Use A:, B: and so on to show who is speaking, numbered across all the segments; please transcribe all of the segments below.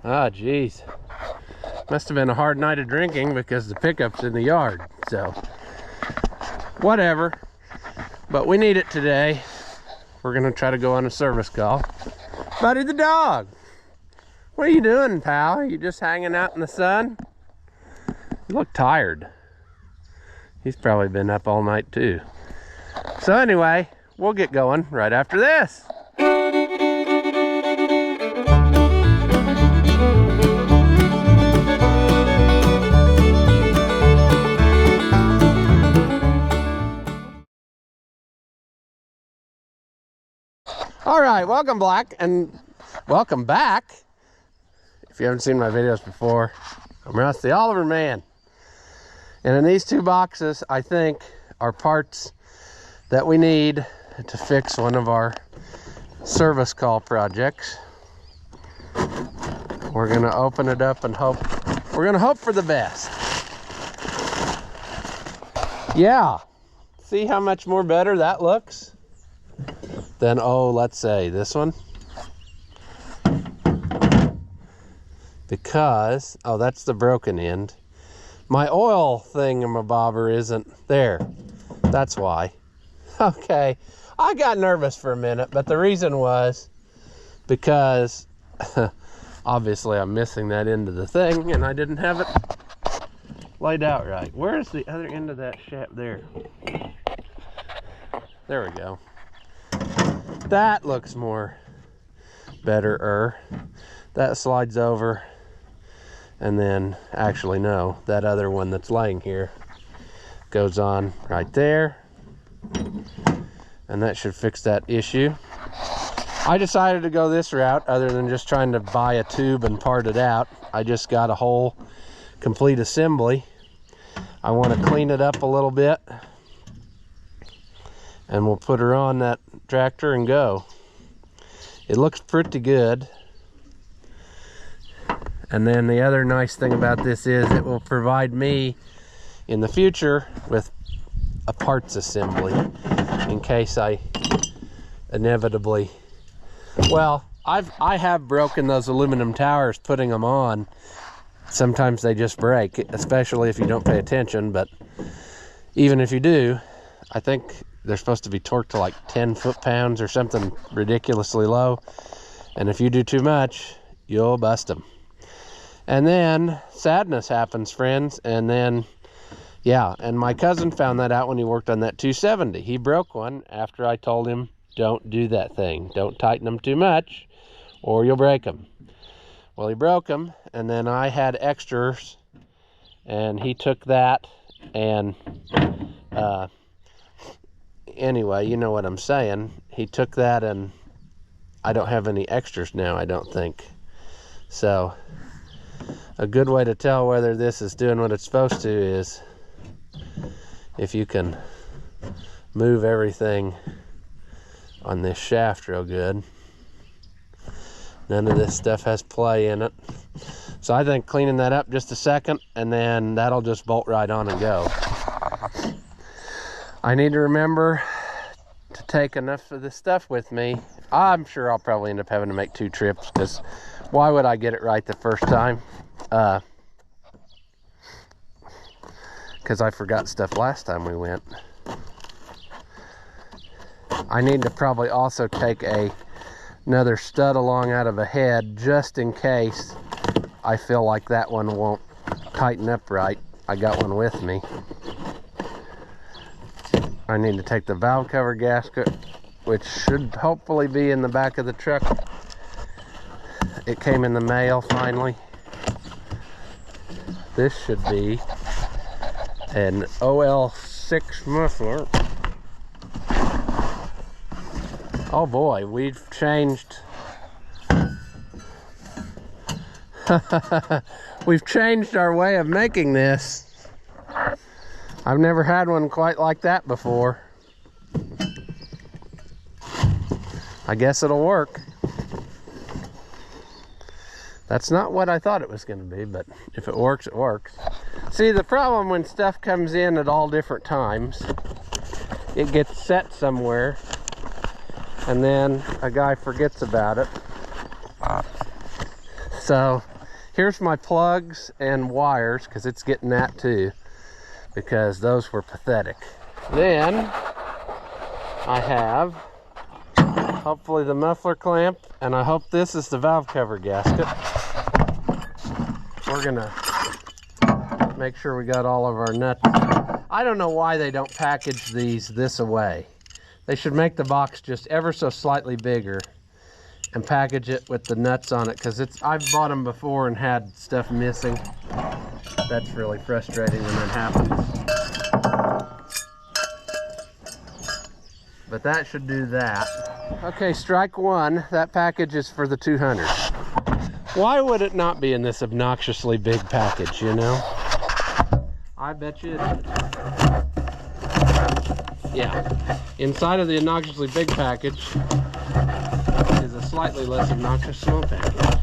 A: Ah, geez. Must have been a hard night of drinking because the pickup's in the yard. So, whatever. But we need it today. We're gonna try to go on a service call. Buddy the dog. What are you doing, pal? You just hanging out in the sun? You look tired. He's probably been up all night too. So anyway, we'll get going right after this. All right, welcome welcome back. If you haven't seen my videos before, I'm Russ the Oliver Man. And in these two boxes, I think, are parts that we need to fix one of our service call projects. We're gonna open it up and we're gonna hope for the best. Yeah, see how much more better that looks than, let's say this one. Because, that's the broken end. My oil thingamabobber isn't there. That's why. Okay, I got nervous for a minute, but the reason was because obviously I'm missing that end of the thing and I didn't have it laid out right. Where's the other end of that shaft? There. There we go. That looks more better. That slides over, and then actually no, that other one that's laying here goes on right there, and that should fix that issue. I decided to go this route other than just trying to buy a tube and part it out. I just got a whole complete assembly. I want to clean it up a little bit, and we'll put her on that tractor and go. It looks pretty good. And then the other nice thing about this is it will provide me in the future with a parts assembly in case I inevitably, I have broken those aluminum towers putting them on. Sometimes they just break, especially if you don't pay attention, but even if you do, I think they're supposed to be torqued to like 10 foot-pounds or something ridiculously low. And if you do too much, you'll bust them. And then sadness happens, friends. And then, and my cousin found that out when he worked on that 270. He broke one after I told him, don't do that thing. Don't tighten them too much or you'll break them. Well, he broke them, and then I had extras, and he took that, and anyway, you know what I'm saying. He took that, and I don't have any extras now, I don't think. So a good way to tell whether this is doing what it's supposed to is if you can move everything on this shaft real good. None of this stuff has play in it. So I think cleaning that up just a second, and then that'll just bolt right on and go. I need to remember to take enough of this stuff with me. I'm sure I'll probably end up having to make 2 trips, because why would I get it right the first time? Because I forgot stuff last time we went. I need to probably also take another stud along out of a head just in case I feel like that one won't tighten up right. I got one with me. I need to take the valve cover gasket, which should hopefully be in the back of the truck. It came in the mail finally. This should be an OL6 muffler. Oh boy, we've changed. We've changed our way of making this. I've never had one quite like that before. I guess it'll work. That's not what I thought it was going to be, but if it works, it works. See, the problem when stuff comes in at all different times, it gets set somewhere, and then a guy forgets about it. So here's my plugs and wires, because it's getting that too, because those were pathetic. Then I have hopefully the muffler clamp, and I hope this is the valve cover gasket. We're gonna make sure we got all of our nuts. I don't know why they don't package these this away. They should make the box just ever so slightly bigger and package it with the nuts on it, because I've bought them before and had stuff missing. That's really frustrating when that happens. But that should do that. Okay, strike one. That package is for the 200. Why would it not be in this obnoxiously big package, you know? I bet you it is. Yeah. Inside of the obnoxiously big package is a slightly less obnoxious small package.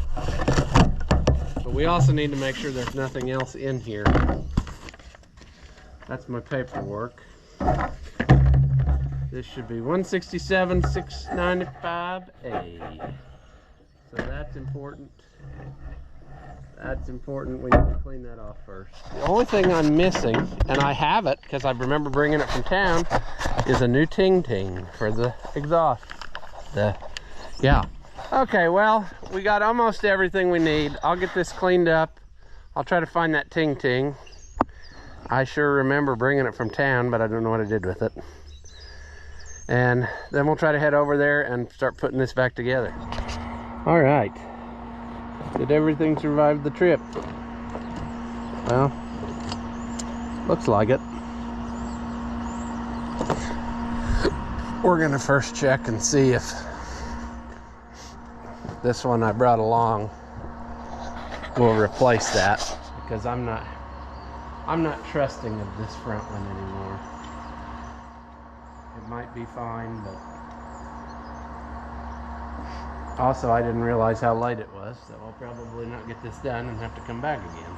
A: But we also need to make sure there's nothing else in here. That's my paperwork. This should be 167,695A. So that's important. That's important. We need to clean that off first. The only thing I'm missing, and I have it because I remember bringing it from town, is a new ting-ting for the exhaust. Yeah. Okay, well, we got almost everything we need. I'll get this cleaned up. I'll try to find that ting-ting. I sure remember bringing it from town, but I don't know what I did with it. And then we'll try to head over there and start putting this back together. All right. Did everything survive the trip? Well, looks like it. We're gonna first check and see if this one I brought along will replace that, because I'm not trusting of this front one anymore. It might be fine, but also I didn't realize how late it was, so I'll probably not get this done and have to come back again.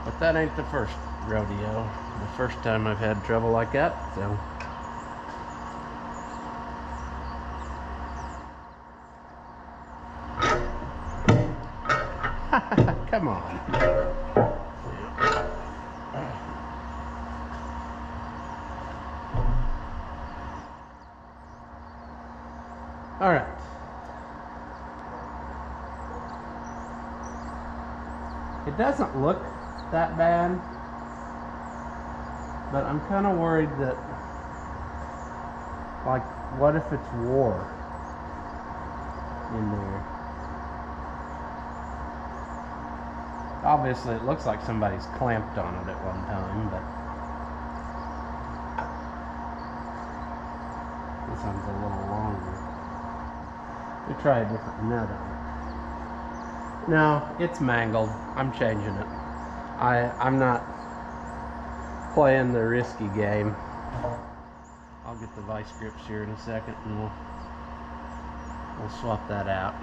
A: But that ain't the first rodeo, the first time I've had trouble like that, so. Come on. All right. It doesn't look that bad, but I'm kind of worried that, like, what if it's war in there? Obviously, it looks like somebody's clamped on it at one time, but this one's a little longer. We try a different nut on it. No, it's mangled. I'm changing it. I'm not playing the risky game. I'll get the vice grips here in a second and we'll swap that out.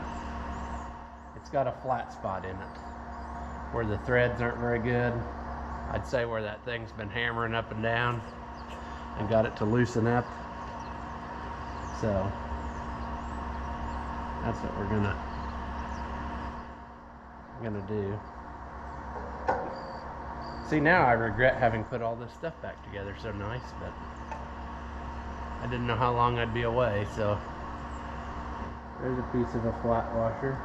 A: It's got a flat spot in it where the threads aren't very good. I'd say where that thing's been hammering up and down and got it to loosen up. So that's what we're gonna do. See, now I regret having put all this stuff back together so nice, but I didn't know how long I'd be away, so there's a piece of a flat washer.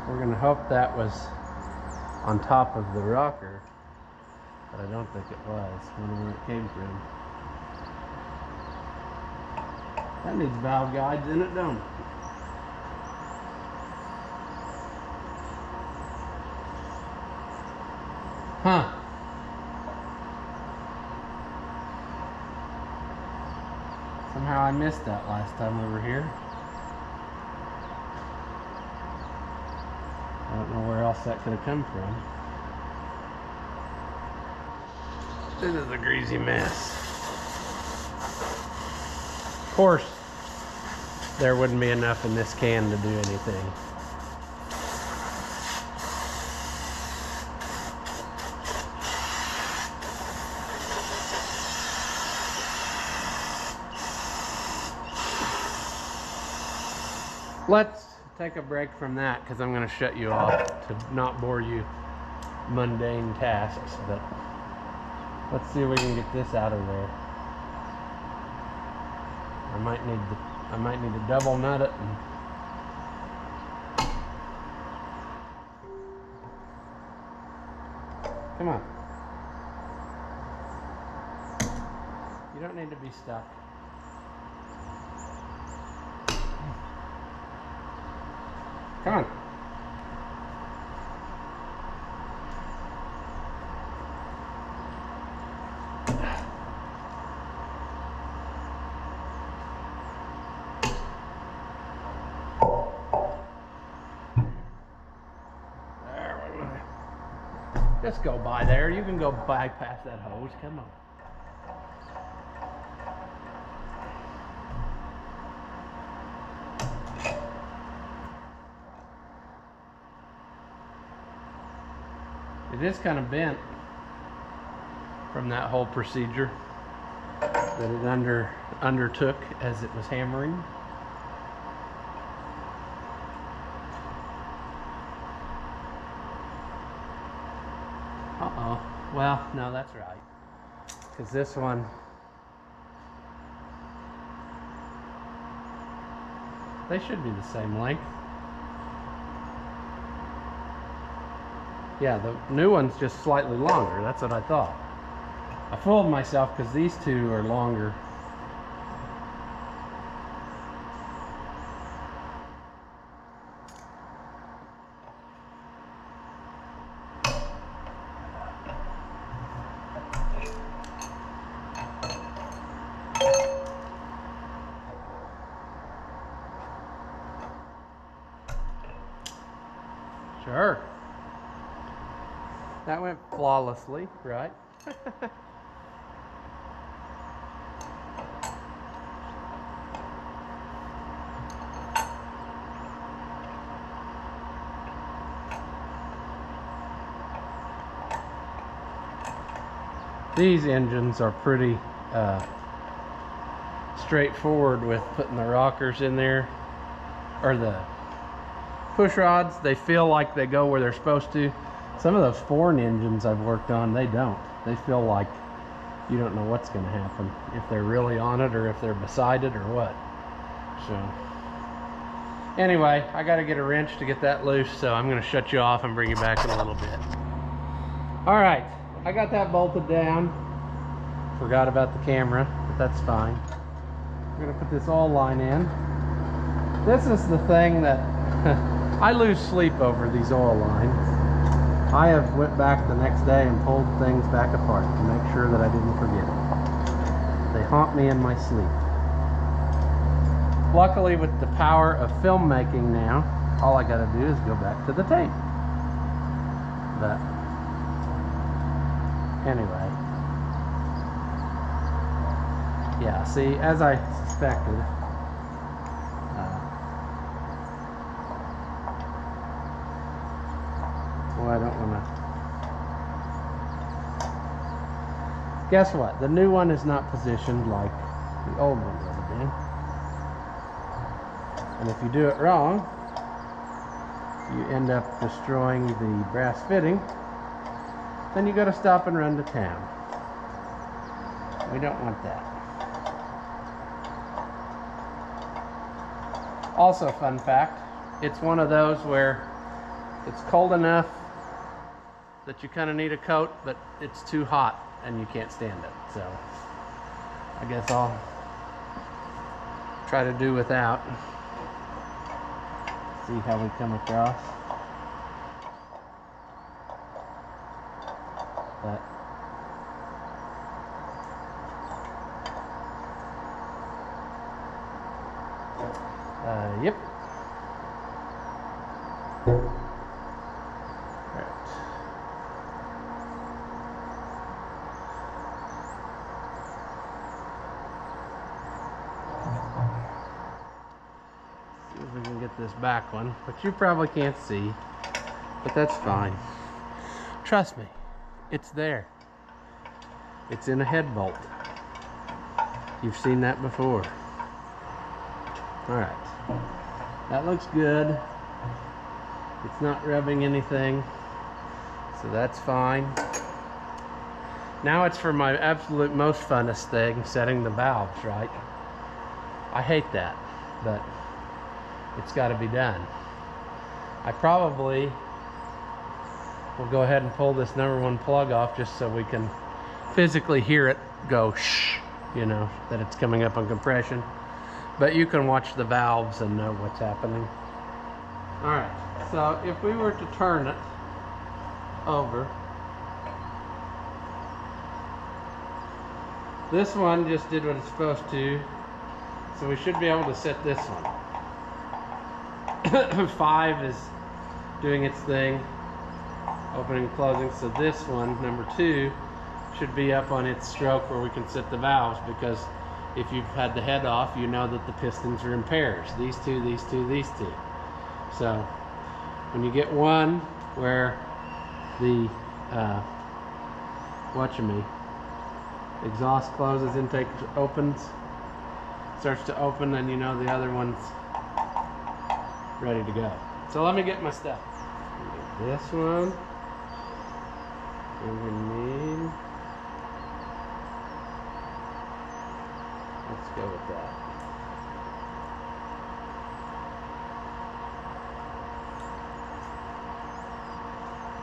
A: We're gonna hope that was on top of the rocker, but I don't think it was. I don't know where it came from. That needs valve guides in it, don't it? Huh. Somehow I missed that last time we were here. I don't know where else that could have come from. This is a greasy mess. Of course, there wouldn't be enough in this can to do anything. Let's take a break from that because I'm going to shut you off to not bore you mundane tasks. But let's see if we can get this out of there. I might need to double nut it. Come on. You don't need to be stuck. Come on. Just go by there. You can go bypass that hose. Come on. It is kind of bent from that whole procedure that it undertook as it was hammering. Uh-oh. Well, no, that's right. Because this one, they should be the same length. Yeah, the new one's just slightly longer. That's what I thought. I fooled myself because these two are longer. Sure. That went flawlessly, right? These engines are pretty straightforward with putting the rockers in there, or the push rods. They feel like they go where they're supposed to. Some of those foreign engines I've worked on, they don't. They feel like you don't know what's going to happen, if they're really on it or if they're beside it or what. So anyway, I got to get a wrench to get that loose, so I'm going to shut you off and bring you back in a little bit. All right, I got that bolted down. Forgot about the camera, but that's fine. I'm going to put this oil line in. This is the thing that I lose sleep over, these oil lines. I have went back the next day and pulled things back apart to make sure that I didn't forget it. They haunt me in my sleep. Luckily, with the power of filmmaking now, all I gotta do is go back to the tape. But anyway, yeah, see, as I suspected, well, I don't want to. Guess what? The new one is not positioned like the old one would have been. And if you do it wrong, you end up destroying the brass fitting. Then you got to stop and run to town. We don't want that. Also, fun fact, it's one of those where it's cold enough that you kind of need a coat, but it's too hot and you can't stand it. So I guess I'll try to do without. See how we come across. But yep. This back one, but you probably can't see, but that's fine. Trust me, it's there. It's in a head bolt. You've seen that before. All right, That looks good. It's not rubbing anything, so that's fine. Now it's for my absolute most funnest thing, setting the valves right. I hate that, but it's got to be done. I probably will go ahead and pull this #1 plug off just so we can physically hear it go shh, you know, that it's coming up on compression. But you can watch the valves and know what's happening. All right, so if we were to turn it over, this one just did what it's supposed to, so we should be able to set this one. 5 is doing its thing, opening and closing, so this one, #2, should be up on its stroke where we can set the valves, because if you've had the head off, you know that the pistons are in pairs. These two, these two, these two. So when you get one where the exhaust closes, intake opens, starts to open, then you know the other one's ready to go. So let me get my stuff. This one, and we need, let's go with that.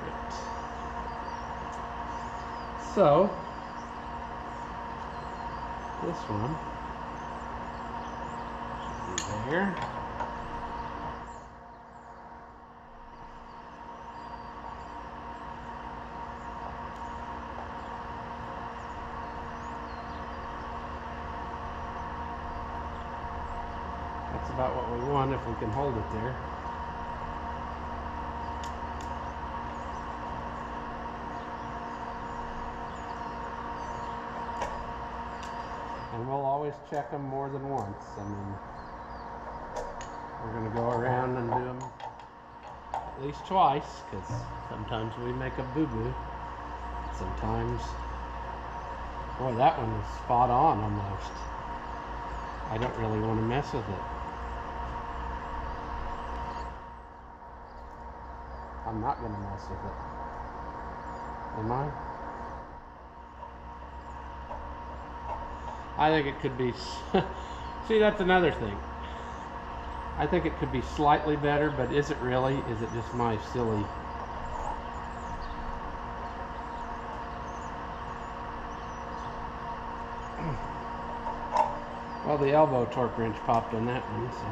A: Right. So this one should be there. That's about what we want if we can hold it there. And we'll always check them more than once. I mean, we're going to go around and do them at least twice, because sometimes we make a boo-boo. Sometimes, boy, that one is spot on almost. I don't really want to mess with it. I'm not going to mess with it. Am I? I think it could be, see, that's another thing. I think it could be slightly better, but is it really? Is it just my silly? Well, the elbow torque wrench popped on that one, so.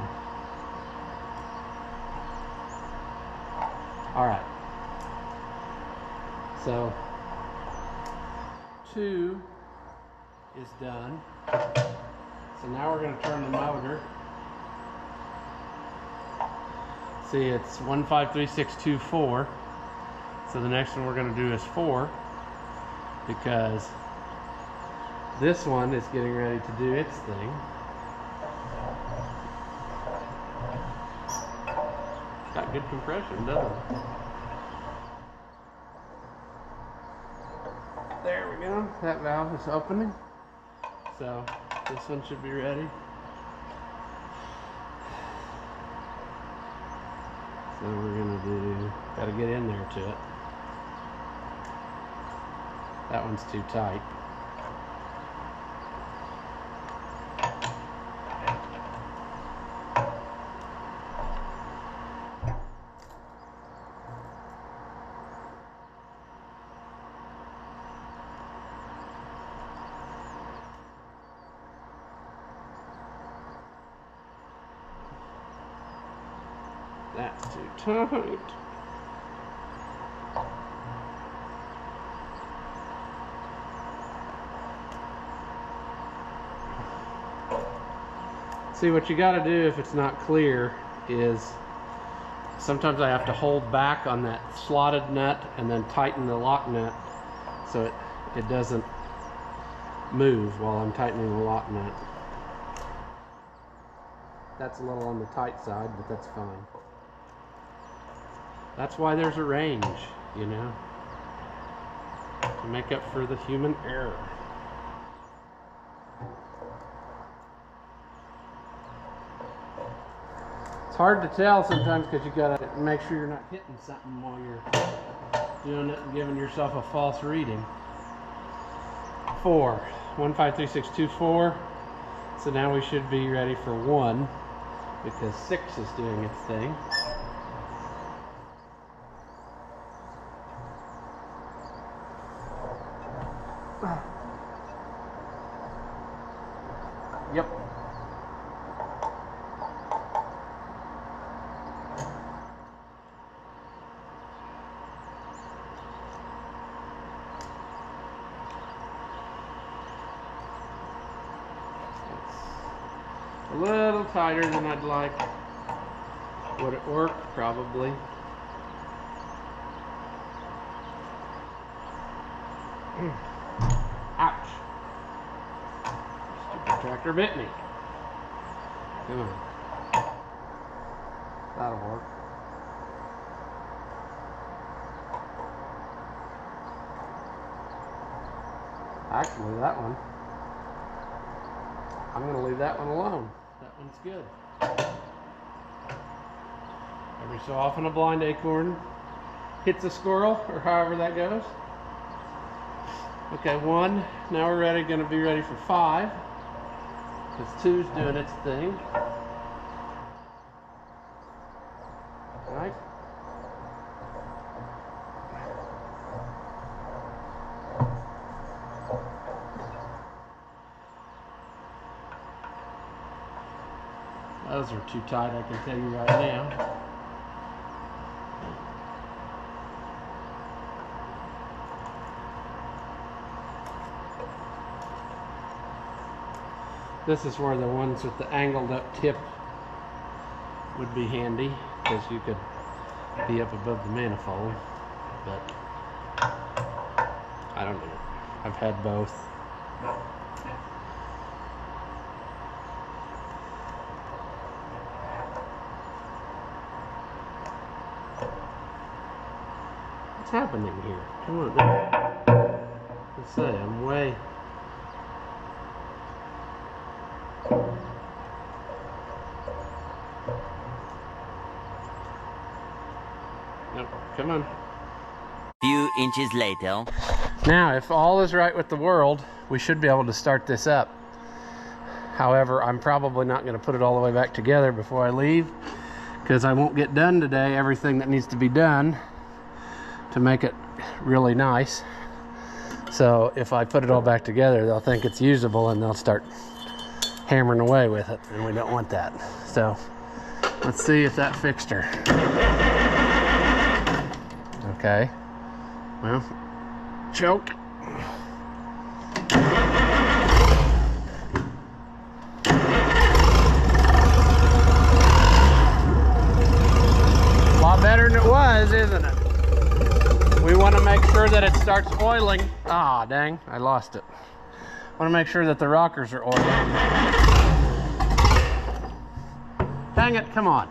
A: All right. So 2 is done. So now we're going to turn the motor. See, it's 153624. So the next one we're going to do is 4, because this one is getting ready to do its thing. It's got good compression, doesn't it? There we go. That valve is opening. So this one should be ready. So we're gonna do, gotta get in there to it. That one's too tight. That's too tight. See, what you got to do if it's not clear is sometimes I have to hold back on that slotted nut and then tighten the lock nut so it doesn't move while I'm tightening the lock nut. That's a little on the tight side, but that's fine. That's why there's a range, you know, to make up for the human error. hard to tell sometimes because you gotta make sure you're not hitting something while you're doing it and giving yourself a false reading. 4, 1, 5, 3, 6, 2, 4. So now we should be ready for 1 because 6 is doing its thing. Yep. A little tighter than I'd like. Would it work? Probably. Ouch. Stupid tractor bit me. Come on. That'll work. Actually, that one, I'm going to leave that one alone. That one's good. Every so often a blind acorn hits a squirrel, or however that goes. Okay, 1. Now we're ready. Going to be ready for 5 because 2's doing its thing. Right. Those are too tight, I can tell you right now. This is where the ones with the angled up tip would be handy because you could be up above the manifold, but I don't know. I've had both. What's happening here? Come on. Let's say I'm way. Nope. Come on.
B: Few inches later.
A: Now, if all is right with the world, we should be able to start this up. However, I'm probably not going to put it all the way back together before I leave because I won't get done today everything that needs to be done to make it really nice. So if I put it all back together, they'll think it's usable and they'll start hammering away with it, and we don't want that. So let's see if that fixed her. Okay, well, choke. A lot better than it was, isn't it? We want to make sure that it starts oiling. Ah, dang, I lost it. Want to make sure that the rockers are oiling. Dang it, come on.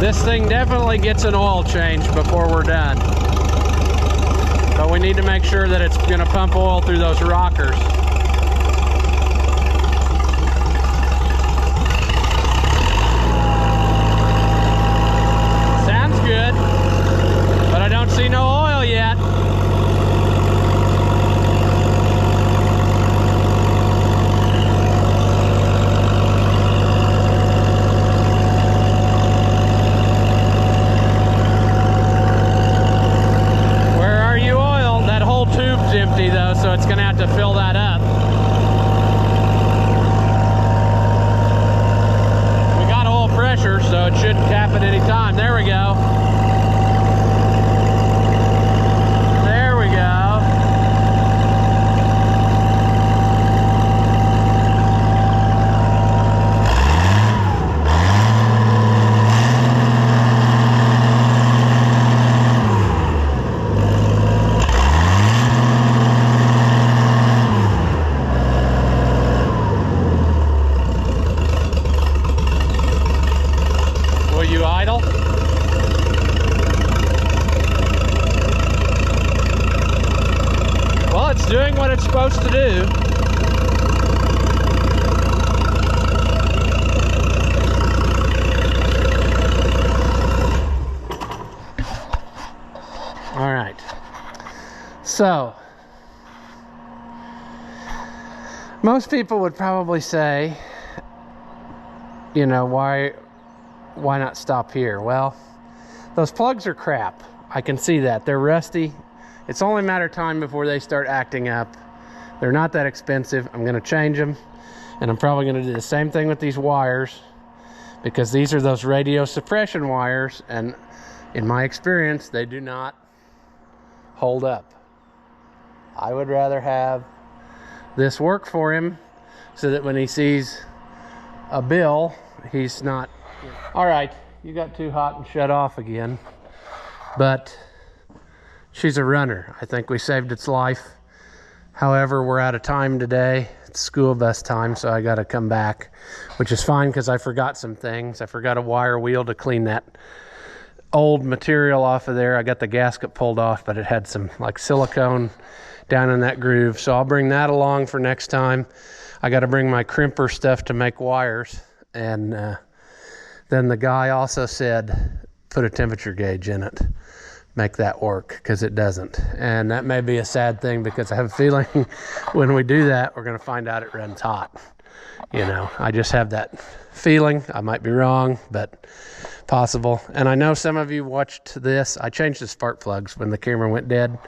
A: This thing definitely gets an oil change before we're done. But we need to make sure that it's going to pump oil through those rockers. Sounds good, but I don't see no oil yet. Empty though, so it's gonna have to fill that up. We got oil pressure, so it shouldn't cap at any time. There we go. There we go. You idle? doing what it's supposed to do. All right. So, most people would probably say, you know, why not stop here? Well, those plugs are crap. I can see that. They're rusty. It's only a matter of time before they start acting up. They're not that expensive. I'm going to change them, and I'm probably going to do the same thing with these wires, because these are those radio suppression wires, and in my experience, they do not hold up. I would rather have this work for him so that when he sees a bill, he's not... All right, you got too hot and shut off again. But she's a runner. I think we saved its life. However, we're out of time today. It's school bus time, so I got to come back, which is fine because I forgot some things. I forgot a wire wheel to clean that old material off of there. I got the gasket pulled off, but it had some like silicone down in that groove, so I'll bring that along for next time. I got to bring my crimper stuff to make wires, and then the guy also said put a temperature gauge in it, make that work, because it doesn't. And that may be a sad thing, because I have a feeling when we do that, we're going to find out it runs hot. You know, I just have that feeling. I might be wrong, but possible. And I know some of you watched this. I changed the spark plugs when the camera went dead,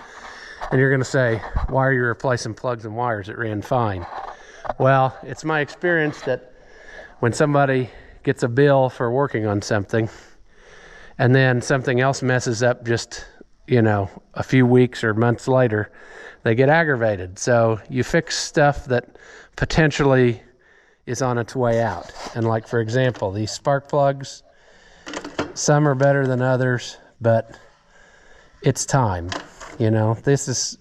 A: and you're going to say, why are you replacing plugs and wires? It ran fine. Well, it's my experience that when somebody gets a bill for working on something, and then something else messes up just, you know, a few weeks or months later, they get aggravated. So you fix stuff that potentially is on its way out. And like, for example, these spark plugs, some are better than others, but it's time. You know, these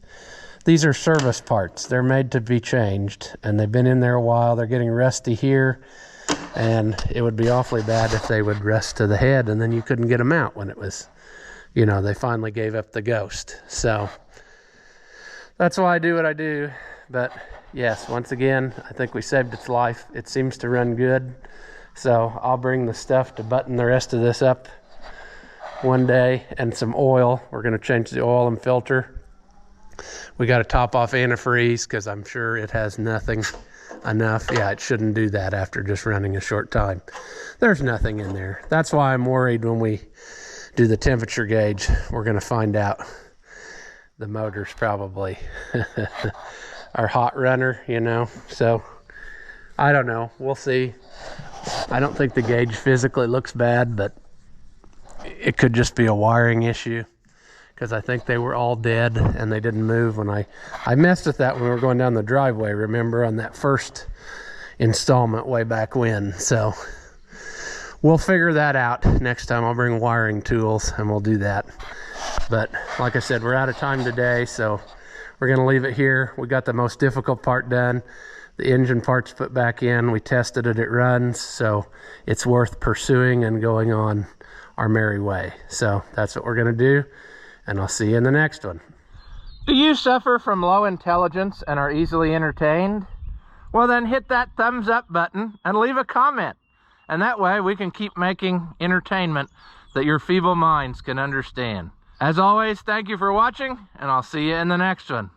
A: are service parts. They're made to be changed, and they've been in there a while. They're getting rusty here, and it would be awfully bad if they would rust to the head, and then you couldn't get them out when it was, you know, they finally gave up the ghost. So that's why I do what I do. But yes, once again, I think we saved its life. It seems to run good. So I'll bring the stuff to button the rest of this up one day, and some oil. We're going to change the oil and filter. We got to top off antifreeze because I'm sure it has nothing enough. Yeah, it shouldn't do that after just running a short time. There's nothing in there. That's why I'm worried when we do the temperature gauge. We're going to find out the motor's probably our hot runner, you know. So I don't know. We'll see. I don't think the gauge physically looks bad, but it could just be a wiring issue, because I think they were all dead and they didn't move when I messed with that when we were going down the driveway, remember, on that first installment way back when. So we'll figure that out next time. I'll bring wiring tools and we'll do that. But like I said, we're out of time today, so we're going to leave it here. We got the most difficult part done. The engine part's put back in. We tested it. It runs, so it's worth pursuing and going on our merry way. So that's what we're going to do, and I'll see you in the next one. Do you suffer from low intelligence and are easily entertained? Well, then hit that thumbs up button and leave a comment, and that way we can keep making entertainment that your feeble minds can understand. As always, thank you for watching, and I'll see you in the next one.